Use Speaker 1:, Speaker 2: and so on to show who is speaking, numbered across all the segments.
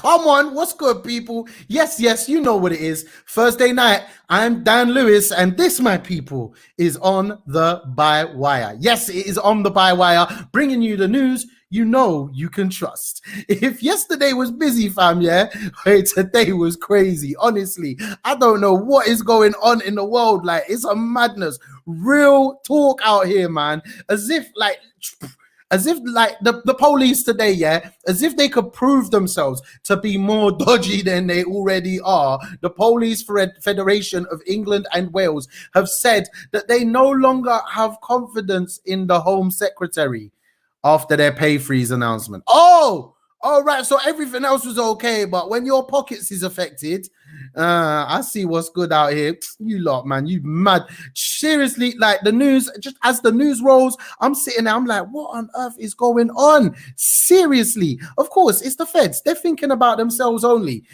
Speaker 1: Come on, what's good, people? Yes, you know what it is. Thursday night, I'm Dan Lewis, and this, my people, is on the By Wire. Yes, it is on the By Wire, bringing you the news you know you can trust. If yesterday was busy, fam, yeah, hey, today was crazy. Honestly, I don't know what is going on in the world. Like, it's a madness. Real talk out here, man. As if the police today, yeah, as if they could prove themselves to be more dodgy than they already are. The Police Federation of England and Wales have said that they no longer have confidence in the Home Secretary after their pay freeze announcement. Oh, all right. So everything else was okay, but when your pockets is affected, I see what's good out here. You lot, man, you mad. Seriously, like the news, just as the news rolls, I'm sitting there, I'm like, what on earth is going on? Seriously. Of course, it's the feds. They're thinking about themselves only.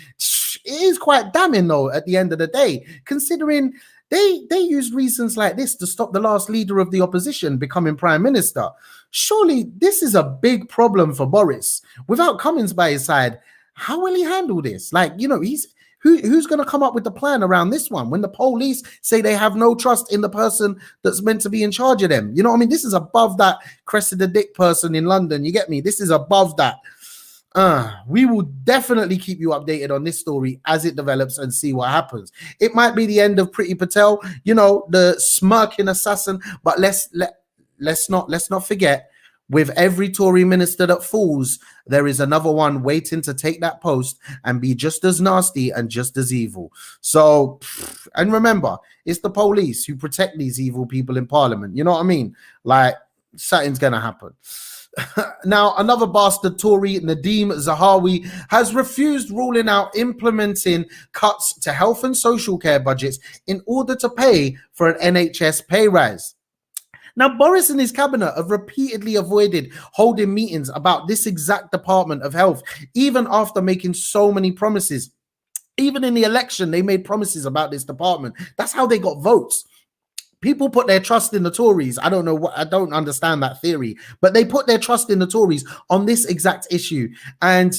Speaker 1: It is quite damning, though, at the end of the day, considering they use reasons like this to stop the last leader of the opposition becoming prime minister. Surely this is a big problem for Boris. Without Cummins by his side, how will he handle this? Like, you know, who's going to come up with the plan around this one when the police say they have no trust in the person that's meant to be in charge of them? You know what I mean? This is above that Cressida Dick person in London. You get me? This is above that. We will definitely keep you updated on this story as it develops and see what happens. It might be the end of Priti Patel, you know, the smirking assassin, but let's not forget, with every Tory minister that falls, there is another one waiting to take that post and be just as nasty and just as evil. So, and remember, it's the police who protect these evil people in Parliament. You know what I mean? Like, something's gonna happen. Now, another bastard Tory, Nadeem Zahawi, has refused ruling out implementing cuts to health and social care budgets in order to pay for an NHS pay rise. Now, Boris and his cabinet have repeatedly avoided holding meetings about this exact Department of Health, even after making so many promises. Even in the election, they made promises about this department. That's how they got votes. People put their trust in the Tories. I don't understand that theory, but they put their trust in the Tories on this exact issue. And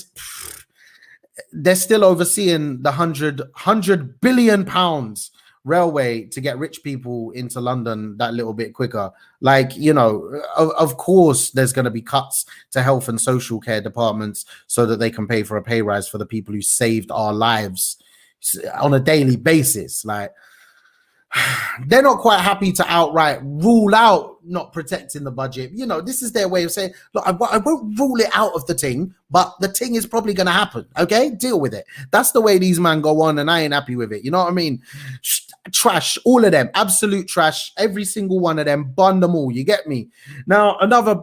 Speaker 1: they're still overseeing the 100 billion pounds railway to get rich people into London that little bit quicker. Like, you know, of course there's going to be cuts to health and social care departments so that they can pay for a pay rise for the people who saved our lives on a daily basis. Like, they're not quite happy to outright rule out not protecting the budget. You know, this is their way of saying, look, I won't rule it out of the thing, but the thing is probably going to happen. Okay, deal with it. That's the way these men go on, and I ain't happy with it. You know what I mean? Trash, all of them, absolute trash. Every single one of them, bun them all. You get me? Now, another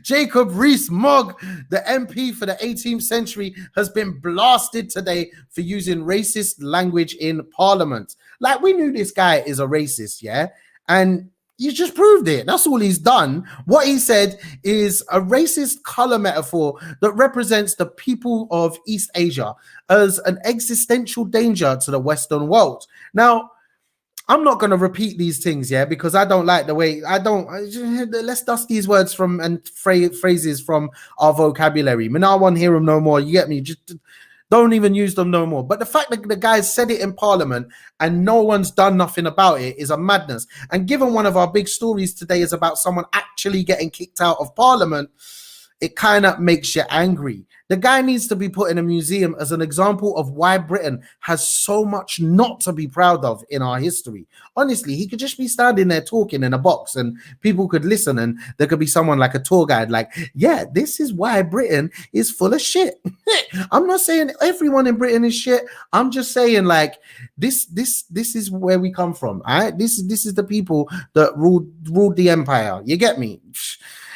Speaker 1: Jacob Rees-Mogg, the MP for the 18th century, has been blasted today for using racist language in Parliament. Like, we knew this guy is a racist, yeah? And you just proved it. That's all he's done. What he said is a racist color metaphor that represents the people of East Asia as an existential danger to the Western world. Now, I'm not going to repeat these things, yeah, because I don't like the way let's dust these words from and phrases from our vocabulary. I mean, I won't hear them no more. You get me? Just don't even use them no more. But the fact that the guy said it in Parliament and no one's done nothing about it is a madness. And given one of our big stories today is about someone actually getting kicked out of Parliament, it kind of makes you angry. The guy needs to be put in a museum as an example of why Britain has so much not to be proud of in our history. Honestly, he could just be standing there talking in a box and people could listen, and there could be someone like a tour guide like, yeah, this is why Britain is full of shit. I'm not saying everyone in Britain is shit. I'm just saying, like, this is where we come from. All right? This is the people that ruled the empire. You get me?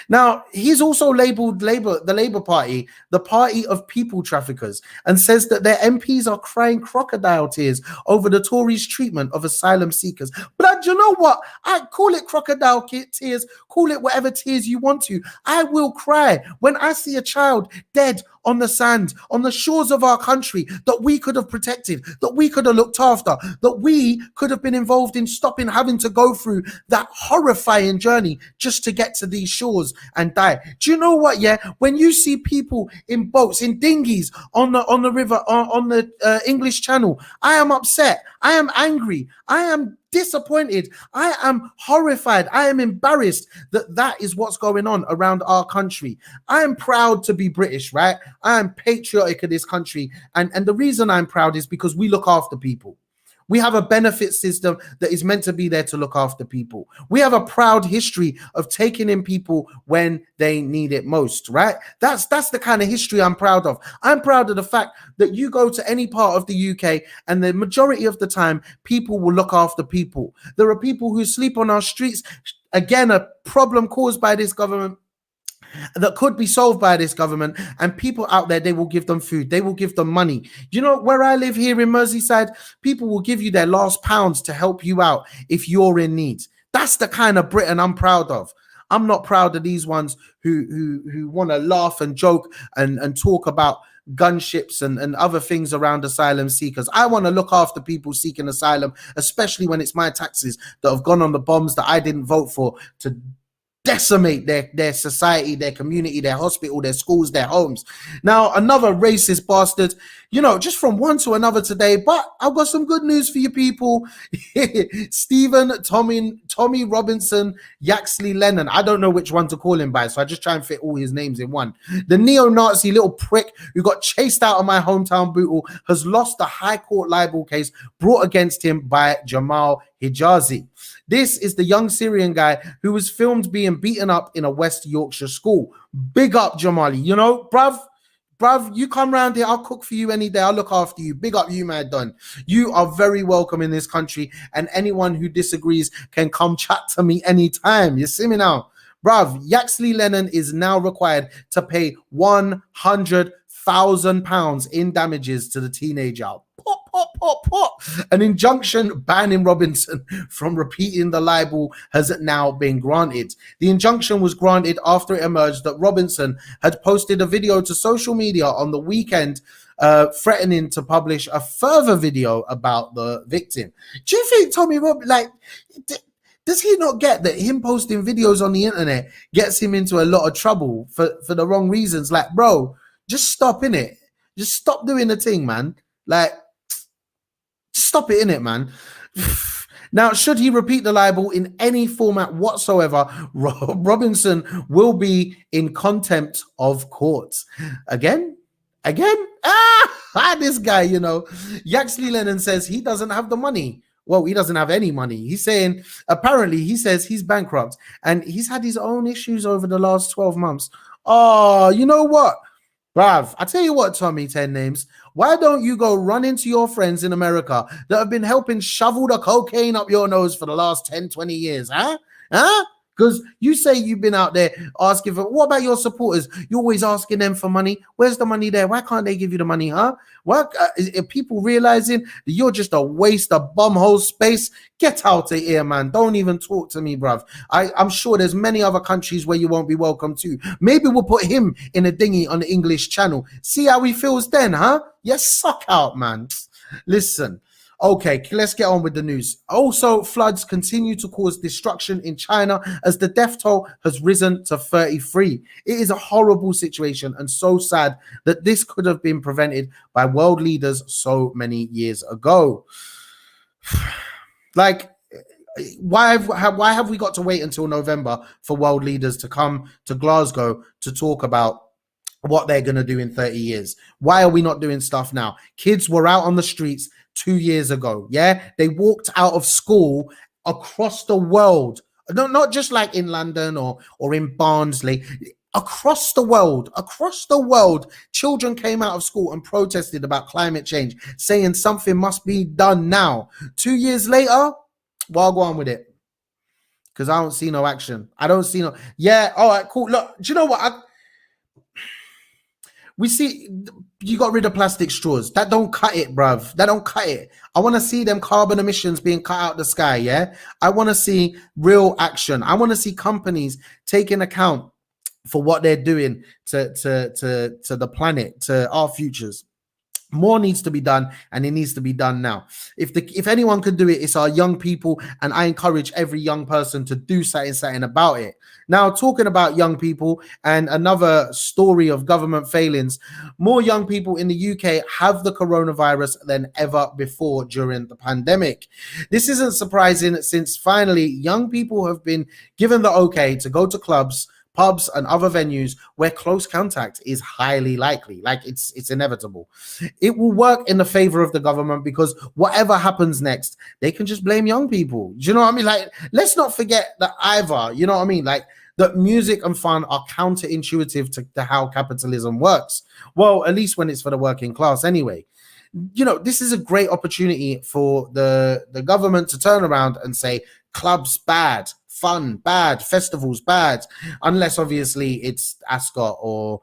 Speaker 1: Now, he's also labeled the Labour Party the party of people traffickers and says that their MPs are crying crocodile tears over the Tories' treatment of asylum seekers. But you know what? I call it crocodile tears, call it whatever tears you want to. I will cry when I see a child dead on the sand, on the shores of our country that we could have protected, that we could have looked after, that we could have been involved in stopping having to go through that horrifying journey just to get to these shores and die. Do you know what? Yeah, when you see people in boats, in dinghies on the river, on the English Channel, I am upset. I am angry. I am disappointed. I am horrified. I am embarrassed that is what's going on around our country. I am proud to be British, right? I am patriotic of this country. And the reason I'm proud is because we look after people. We have a benefit system that is meant to be there to look after people. We have a proud history of taking in people when they need it most, right? That's the kind of history I'm proud of. I'm proud of the fact that you go to any part of the UK and the majority of the time, people will look after people. There are people who sleep on our streets. Again, a problem caused by this government that could be solved by this government, and people out there, they will give them food, they will give them money. You know, where I live here in Merseyside, people will give you their last pounds to help you out if you're in need. That's the kind of Britain I'm proud of. I'm not proud of these ones who want to laugh and joke and talk about gunships and other things around asylum seekers. I want to look after people seeking asylum, especially when it's my taxes that have gone on the bombs that I didn't vote for to decimate their society, their community, their hospital, their schools, their homes. Now, another racist bastard, you know, just from one to another today, but I've got some good news for you people. Stephen, Tommy Robinson, Yaxley Lennon. I don't know which one to call him by, so I just try and fit all his names in one. The neo-Nazi little prick who got chased out of my hometown Bootle has lost the High Court libel case brought against him by Jamal Hijazi. This is the young Syrian guy who was filmed being beaten up in a West Yorkshire school. Big up, Jamali. You know, bruv, you come round here, I'll cook for you any day. I'll look after you. Big up you, my don. You are very welcome in this country, and anyone who disagrees can come chat to me anytime. You see me now? Bruv, Yaxley Lennon is now required to pay £100,000 in damages to the teenager. Pop. An injunction banning Robinson from repeating the libel has now been granted. The injunction was granted after it emerged that Robinson had posted a video to social media on the weekend threatening to publish a further video about the victim. Do you think Tommy does he not get that him posting videos on the internet gets him into a lot of trouble for the wrong reasons? Like, bro, just stop, innit? Just stop doing the thing, man. Like, stop it, innit, man? Now, should he repeat the libel in any format whatsoever, Robinson will be in contempt of court. Again? This guy, you know. Yaxley Lennon says he doesn't have the money. Well, he doesn't have any money. He's saying, apparently, he says he's bankrupt and he's had his own issues over the last 12 months. Oh, you know what? Bruv, I tell you what, Tommy 10 names, why don't you go run into your friends in America that have been helping shovel the cocaine up your nose for the last 10, 20 years, huh? Because you say you've been out there asking for, what about your supporters? You're always asking them for money. Where's the money there? Why can't they give you the money, huh? What, are people realizing that you're just a waste of bumhole space? Get out of here, man. Don't even talk to me, bruv. I'm sure there's many other countries where you won't be welcome to. Maybe we'll put him in a dinghy on the English Channel. See how he feels then, huh? Yes, suck out, man. Listen. Okay, let's get on with the news. Also, floods continue to cause destruction in China as the death toll has risen to 33. It is a horrible situation and so sad that this could have been prevented by world leaders so many years ago. Like, why have we got to wait until November for world leaders to come to Glasgow to talk about what they're going to do in 30 years? Why are we not doing stuff now? Kids were out on the streets 2 years ago. Yeah, they walked out of school across the world, not just like in London or in Barnsley. Across the world, children came out of school and protested about climate change, saying something must be done now. 2 years later, well, I'll go on with it because I don't see no action. I don't see no. Yeah, all right, cool. Look, do you know what? We see you got rid of plastic straws. That don't cut it, bruv. That don't cut it. I want to see them carbon emissions being cut out the sky, yeah? I want to see real action. I want to see companies taking account for what they're doing to the planet, to our futures. More needs to be done, and it needs to be done now. If anyone could do it, it's our young people, and I encourage every young person to do something about it. Now, talking about young people and another story of government failings, more young people in the UK have the coronavirus than ever before during the pandemic. This isn't surprising, since finally young people have been given the okay to go to clubs, pubs, and other venues where close contact is highly likely. Like, it's inevitable. It will work in the favor of the government, because whatever happens next, they can just blame young people. Do you know what I mean? Like, let's not forget that either, you know what I mean? Like, that music and fun are counterintuitive to how capitalism works. Well, at least when it's for the working class anyway. You know, this is a great opportunity for the government to turn around and say, clubs bad, fun bad, festivals bad, unless obviously it's Ascot or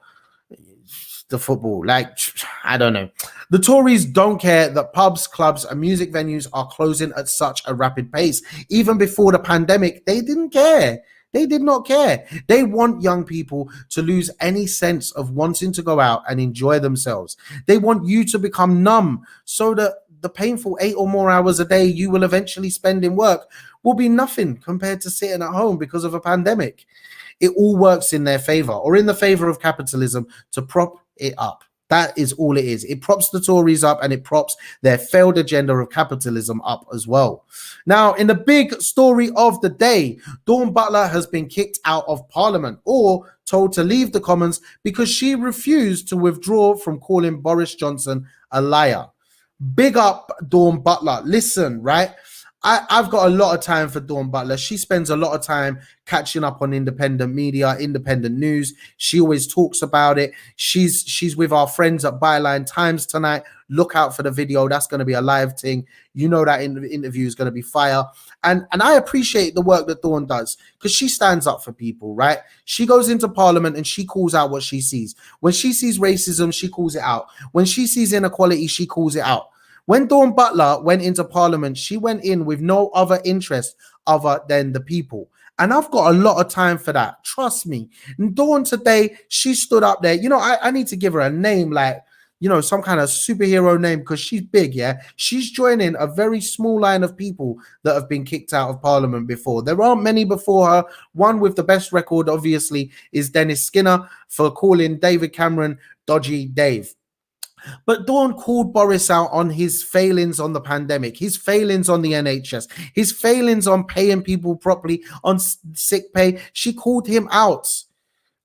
Speaker 1: the football. Like, I don't know. The Tories don't care that pubs, clubs, and music venues are closing at such a rapid pace. Even before the pandemic, they didn't care. They did not care. They want young people to lose any sense of wanting to go out and enjoy themselves. They want you to become numb, so that the painful 8 or more hours a day you will eventually spend in work will be nothing compared to sitting at home because of a pandemic. It all works in their favor, or in the favor of capitalism, to prop it up. That is all it is. It props the Tories up, and it props their failed agenda of capitalism up as well. Now, in the big story of the day, Dawn Butler has been kicked out of Parliament, or told to leave the Commons, because she refused to withdraw from calling Boris Johnson a liar. Big up Dawn Butler. Listen, right? I've got a lot of time for Dawn Butler. She spends a lot of time catching up on independent media, independent news. She always talks about it. She's with our friends at Byline Times tonight. Look out for the video. That's going to be a live thing. You know that interview is going to be fire. And I appreciate the work that Dawn does, because she stands up for people, right? She goes into Parliament and she calls out what she sees. When she sees racism, she calls it out. When she sees inequality, she calls it out. When Dawn Butler went into Parliament, she went in with no other interest other than the people. And I've got a lot of time for that. Trust me. And Dawn today, she stood up there. You know, I need to give her a name, like, you know, some kind of superhero name, because she's big, yeah? She's joining a very small line of people that have been kicked out of Parliament before. There aren't many before her. One with the best record, obviously, is Dennis Skinner, for calling David Cameron Dodgy Dave. But Dawn called Boris out on his failings on the pandemic, his failings on the NHS, his failings on paying people properly, on sick pay. She called him out.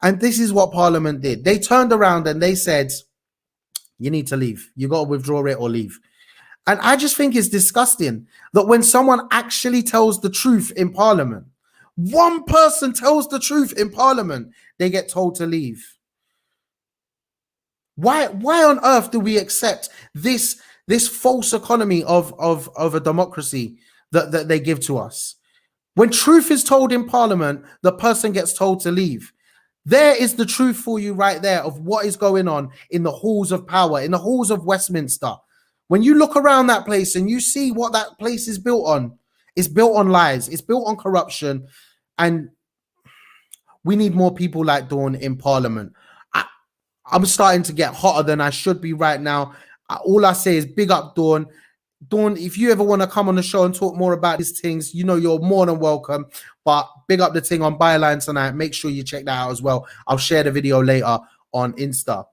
Speaker 1: And this is what Parliament did. They turned around and they said, you need to leave. You got to withdraw it or leave. And I just think it's disgusting that when someone actually tells the truth in Parliament, one person tells the truth in Parliament, they get told to leave. Why on earth do we accept this false economy of a democracy that they give to us? When truth is told in Parliament, the person gets told to leave. There is the truth for you right there of what is going on in the halls of power, in the halls of Westminster. When you look around that place and you see what that place is built on, it's built on lies, it's built on corruption, and we need more people like Dawn in Parliament. I'm starting to get hotter than I should be right now. All I say is big up Dawn. Dawn, if you ever want to come on the show and talk more about these things, you know you're more than welcome. But big up the thing on Byline tonight. Make sure you check that out as well. I'll share the video later on Insta.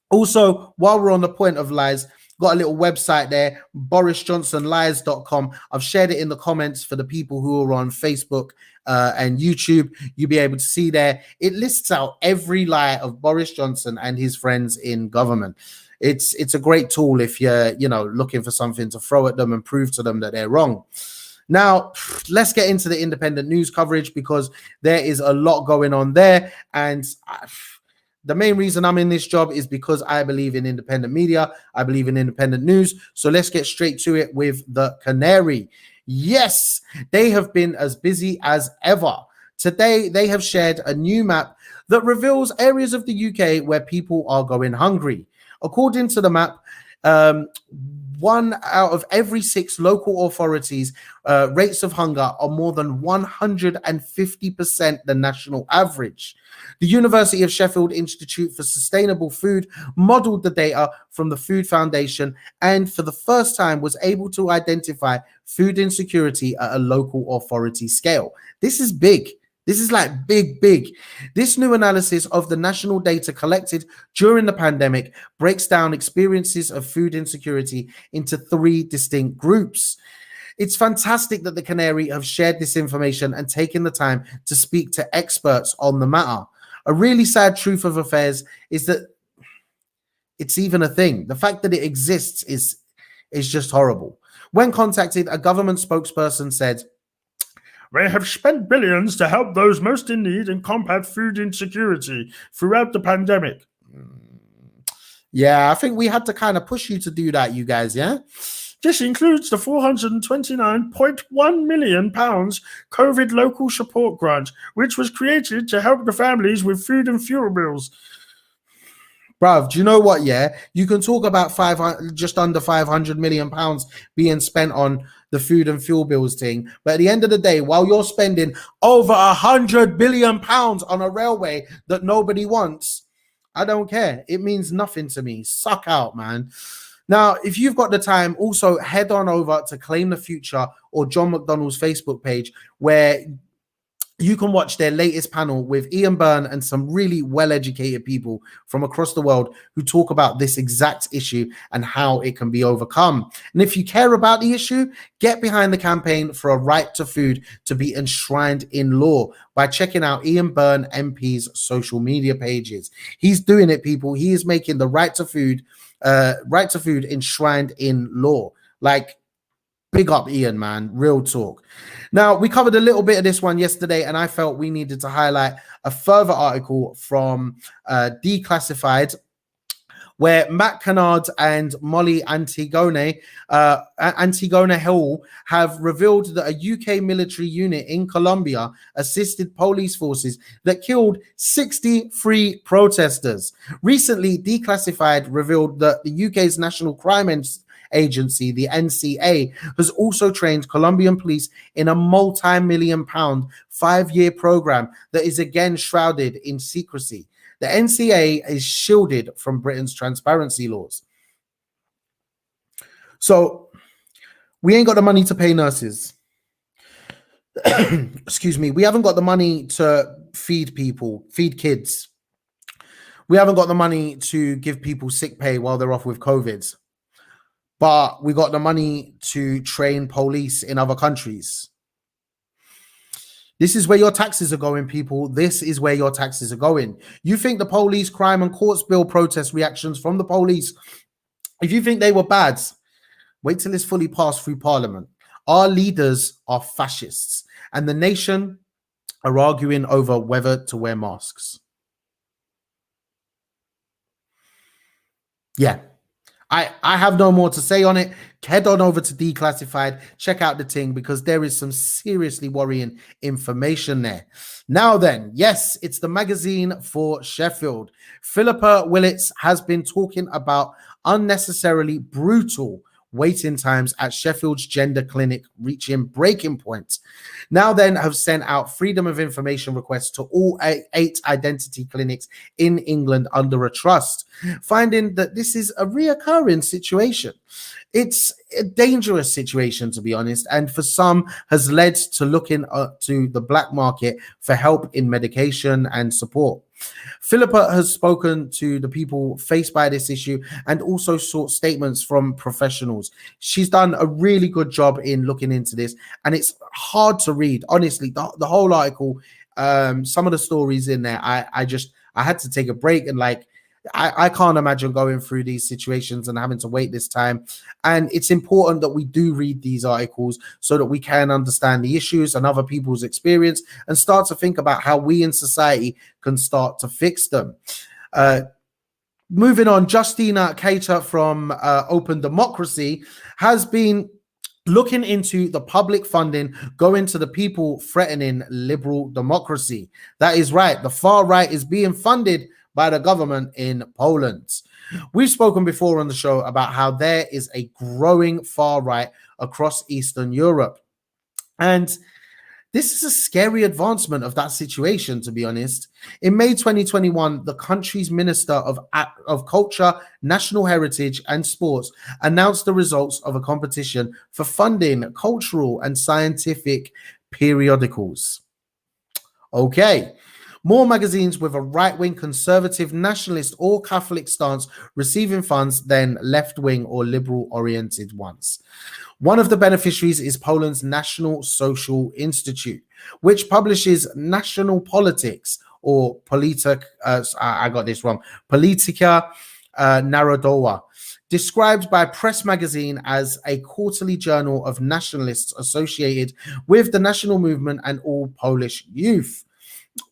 Speaker 1: Also, while we're on the point of lies, got a little website there, borisjohnsonlies.com. I've shared it in the comments for the people who are on Facebook and YouTube. You'll be able to see there. It lists out every lie of Boris Johnson and his friends in government. It's a great tool if you're, you know, looking for something to throw at them and prove to them that they're wrong. Now, let's get into the independent news coverage, because there is a lot going on there. And the main reason I'm in this job is because I believe in independent media. I believe in independent news. So let's get straight to it with the Canary. Yes, they have been as busy as ever. Today, they have shared a new map that reveals areas of the UK where people are going hungry. According to the map, 1 out of every 6 local authorities rates of hunger are more than 150% the national average. The University of Sheffield Institute for Sustainable Food modeled the data from the Food Foundation and for the first time was able to identify food insecurity at a local authority scale. This is big. This is like big. This new analysis of the national data collected during the pandemic breaks down experiences of food insecurity into 3 distinct groups. It's fantastic that the Canary have shared this information and taken the time to speak to experts on the matter. A really sad truth of affairs is that it's even a thing. The fact that it exists is just horrible. When contacted, a government spokesperson said, "We have spent billions to help those most in need and combat food insecurity throughout the pandemic." Yeah, I think we had to kind of push you to do that, you guys, yeah? "This includes the £429.1 million COVID local support grant, which was created to help the families with food and fuel bills." Bruv, do you know what? Yeah, you can talk about just under £500 million being spent on the food and fuel bills thing, but at the end of the day, while you're spending over £100 billion on a railway that nobody wants, I don't care. It means nothing to me. Suck out, man. Now, if you've got the time, also head on over to Claim the Future or John McDonnell's Facebook page, where you can watch their latest panel with Ian Byrne and some really well-educated people from across the world who talk about this exact issue and how it can be overcome. And if you care about the issue, get behind the campaign for a right to food to be enshrined in law by checking out Ian Byrne MP's social media pages. He's doing it, people. He is making the right to food enshrined in law. Like, big up Ian, man. Real talk. Now, we covered a little bit of this one yesterday, and I felt we needed to highlight a further article from Declassified, where Matt Kennard and Molly Antigone Hill have revealed that a UK military unit in Colombia assisted police forces that killed 63 protesters. Recently, Declassified revealed that the UK's National Crime Agency, the NCA, has also trained Colombian police in a multi-million-pound 5-year program that is again shrouded in secrecy. The NCA is shielded from Britain's transparency laws. So we ain't got the money to pay nurses. Excuse me. We haven't got the money to feed people, feed kids. We haven't got the money to give people sick pay while they're off with COVID. But we got the money to train police in other countries. This is where your taxes are going, people. This is where your taxes are going. You think the police crime and courts bill protest reactions from the police, if you think they were bad, wait till it's fully passed through Parliament. Our leaders are fascists, and the nation are arguing over whether to wear masks. Yeah. I have no more to say on it. Head on over to Declassified, check out the thing, because there is some seriously worrying information there. Now then, yes, it's the magazine for Sheffield. Philippa Willits has been talking about unnecessarily brutal waiting times at Sheffield's gender clinic reaching breaking points. Now then have sent out freedom of information requests to all 8 identity clinics in England under a trust, finding that this is a reoccurring situation. It's a dangerous situation, to be honest, and for some has led to looking to the black market for help in medication and support. Philippa has spoken to the people faced by this issue and also sought statements from professionals. She's done a really good job in looking into this, and it's hard to read. Honestly, the whole article, some of the stories in there, I had to take a break, and I can't imagine going through these situations and having to wait this time. And it's important that we do read these articles so that we can understand the issues and other people's experience and start to think about how we in society can start to fix them. Moving on, Justina Cater from Open Democracy has been looking into the public funding going to the people threatening liberal democracy. That is right. The far right is being funded by the government in Poland. We've spoken before on the show about how there is a growing far right across Eastern Europe. And this is a scary advancement of that situation, to be honest. In May 2021, the country's Minister of Culture, National Heritage and Sports announced the results of a competition for funding cultural and scientific periodicals. Okay. More magazines with a right-wing, conservative, nationalist or Catholic stance receiving funds than left-wing or liberal-oriented ones. One of the beneficiaries is Poland's National Social Institute, which publishes national politics or I got this wrong, Polityka Narodowa, described by Press Magazine as a quarterly journal of nationalists associated with the national movement and all Polish youth.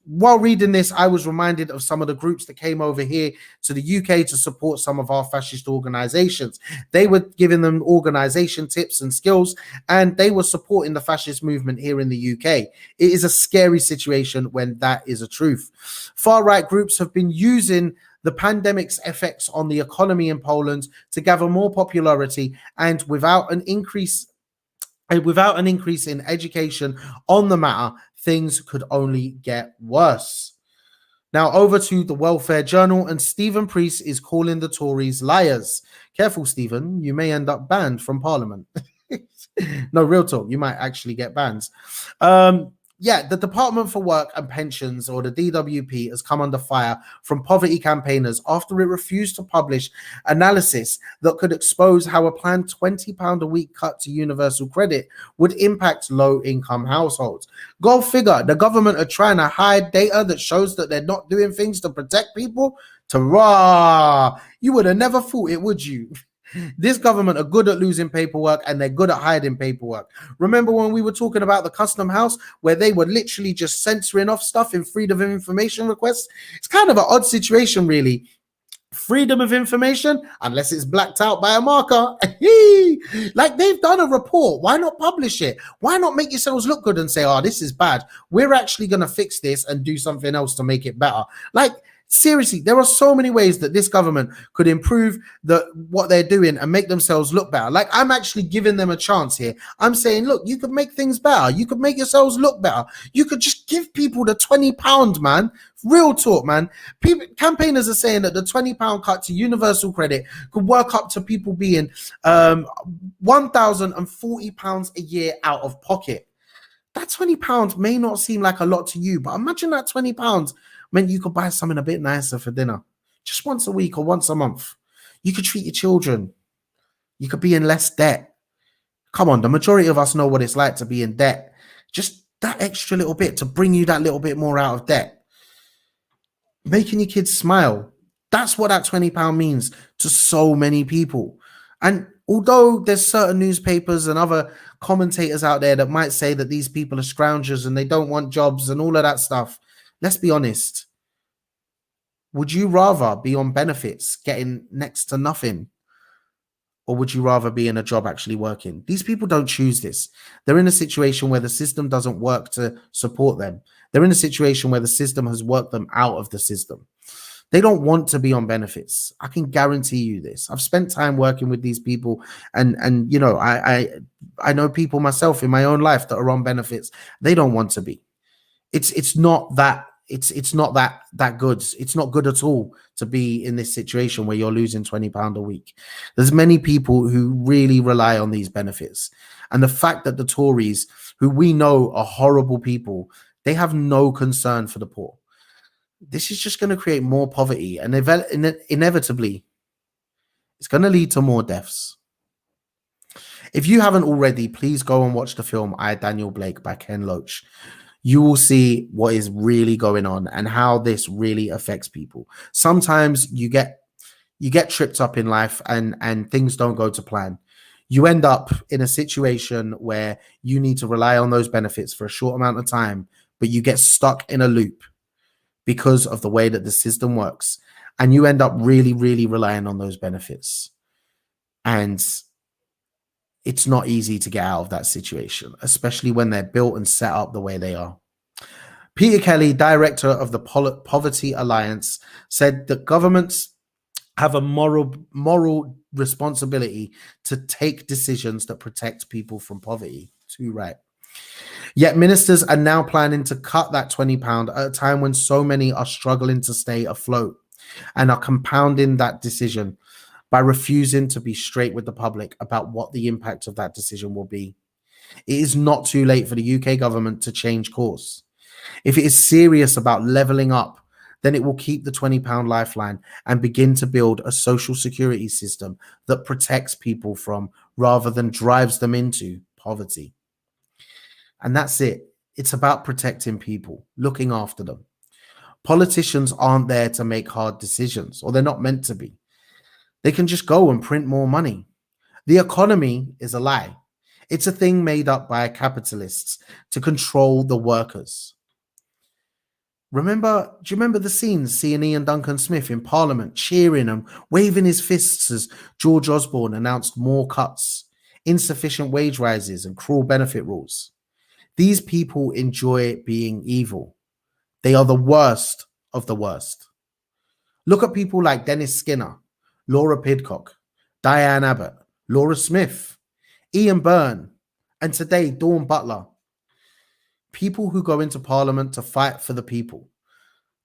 Speaker 1: While reading this, I was reminded of some of the groups that came over here to the UK to support some of our fascist organizations. They were giving them organization tips and skills, and they were supporting the fascist movement here in the UK. It is a scary situation when that is a truth. Far-right groups have been using the pandemic's effects on the economy in Poland to gather more popularity, and without an increase in education on the matter, things could only get worse. Now over to the Welfare Journal, and Stephen Priest is calling the Tories liars. Careful, Stephen, you may end up banned from Parliament. No, real talk, you might actually get bans. The Department for Work and Pensions, or the DWP, has come under fire from poverty campaigners after it refused to publish analysis that could expose how a planned £20 a week cut to universal credit would impact low-income households. Go figure, the government are trying to hide data that shows that they're not doing things to protect people. You would have never thought it, would you? This government are good at losing paperwork, and they're good at hiding paperwork. Remember when we were talking about the Custom House, where they were literally just censoring off stuff in freedom of information requests? It's kind of an odd situation, really. Freedom of information, unless it's blacked out by a marker. Like, they've done a report. Why not publish it? Why not make yourselves look good and say, oh, this is bad. We're actually going to fix this and do something else to make it better. Like, seriously, there are so many ways that this government could improve what they're doing and make themselves look better. Like, I'm actually giving them a chance here. I'm saying, look, you could make things better. You could make yourselves look better. You could just give people the £20, man. Real talk, man. Campaigners are saying that the £20 cut to universal credit could work up to people being £1,040 a year out of pocket. That £20 may not seem like a lot to you, but imagine that £20 meant you could buy something a bit nicer for dinner, just once a week or once a month. You could treat your children. You could be in less debt. Come on, the majority of us know what it's like to be in debt. Just that extra little bit to bring you that little bit more out of debt. Making your kids smile. That's what that £20 means to so many people. And although there's certain newspapers and other commentators out there that might say that these people are scroungers and they don't want jobs and all of that stuff, let's be honest. Would you rather be on benefits, getting next to nothing? Or would you rather be in a job actually working? These people don't choose this. They're in a situation where the system doesn't work to support them. They're in a situation where the system has worked them out of the system. They don't want to be on benefits. I can guarantee you this. I've spent time working with these people, and you know, I know people myself in my own life that are on benefits. They don't want to be. It's not that good. It's not good at all to be in this situation where you're losing £20 a week. There's many people who really rely on these benefits. And the fact that the Tories, who we know are horrible people, they have no concern for the poor. This is just going to create more poverty, and inevitably it's going to lead to more deaths. If you haven't already, please go and watch the film I, Daniel Blake by Ken Loach. You will see what is really going on and how this really affects people. Sometimes you get tripped up in life and things don't go to plan. You end up in a situation where you need to rely on those benefits for a short amount of time, but you get stuck in a loop because of the way that the system works. And you end up really, really relying on those benefits. And it's not easy to get out of that situation, especially when they're built and set up the way they are. Peter Kelly, director of the Poverty Alliance, said that governments have a moral responsibility to take decisions that protect people from poverty. Too right. Yet ministers are now planning to cut that £20 at a time when so many are struggling to stay afloat, and are compounding that decision by refusing to be straight with the public about what the impact of that decision will be. It is not too late for the UK government to change course. If it is serious about levelling up, then it will keep the £20 lifeline and begin to build a social security system that protects people from, rather than drives them into, poverty. And that's it. It's about protecting people, looking after them. Politicians aren't there to make hard decisions, or they're not meant to be. They can just go and print more money. The economy is a lie. It's a thing made up by capitalists to control the workers. Do you remember the scenes seeing Ian Duncan Smith in Parliament cheering and waving his fists as George Osborne announced more cuts, insufficient wage rises and cruel benefit rules? These people enjoy being evil. They are the worst of the worst. Look at people like Dennis Skinner, Laura Pidcock, Diane Abbott, Laura Smith, Ian Byrne, and today Dawn Butler. People who go into Parliament to fight for the people.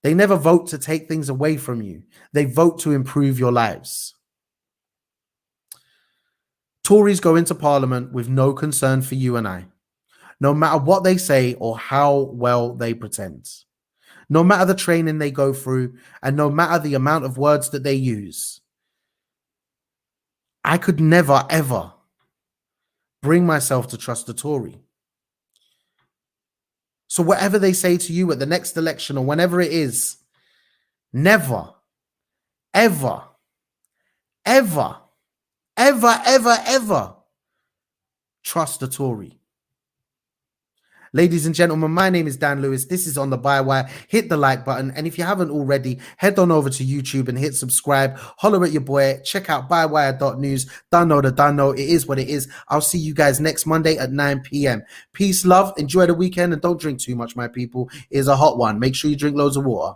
Speaker 1: They never vote to take things away from you. They vote to improve your lives. Tories go into Parliament with no concern for you and I, no matter what they say or how well they pretend, no matter the training they go through, and no matter the amount of words that they use. I could never, ever bring myself to trust a Tory. So whatever they say to you at the next election or whenever it is, never, ever, ever, ever, ever, ever trust a Tory. Ladies and gentlemen, my name is Dan Lewis. This is On the Bywire. Hit the like button. And if you haven't already, head on over to YouTube and hit subscribe. Holler at your boy. Check out bywire.news. Don't know. It is what it is. I'll see you guys next Monday at 9 p.m. Peace, love. Enjoy the weekend and don't drink too much, my people. It is a hot one. Make sure you drink loads of water.